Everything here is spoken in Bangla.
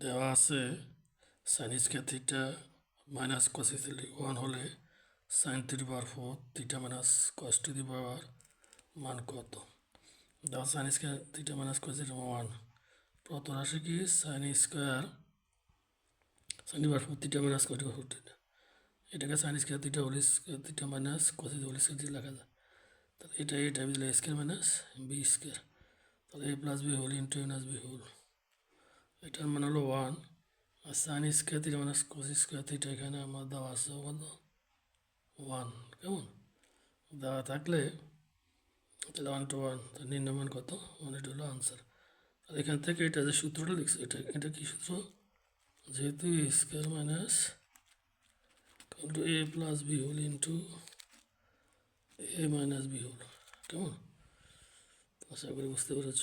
দেওয়া আছে sine square theta minus cos theta 1 হলে sine to the power 4 theta minus cos to the power মান কত? দেওয়া sine square theta minus cos theta 1, প্রত রাশি কি sine square sine power 4 theta minus cos to the power 4 theta, এটাকে sine square theta whole square theta minus cos whole square দিয়ে লেখা যায়। তাহলে এটা দিলে A square minus B square, তাহলে এ plus B whole into A minus B whole, এটার মানে হলো 1। আর sine square theta minus cos square theta এখানে আমার দেওয়া আছে কত 1, কেমন দেওয়া থাকলে তাহলে 1 to 1, তাহলে নিম্নমান কত 1, এটা হলো আনসার। আর এখান থেকে এটা যে সূত্রটা লিখছে এটা কি সূত্র, যেহেতু এ square minus into A plus B whole into A minus B whole, কেমন আশা করি বুঝতে পেরেছ।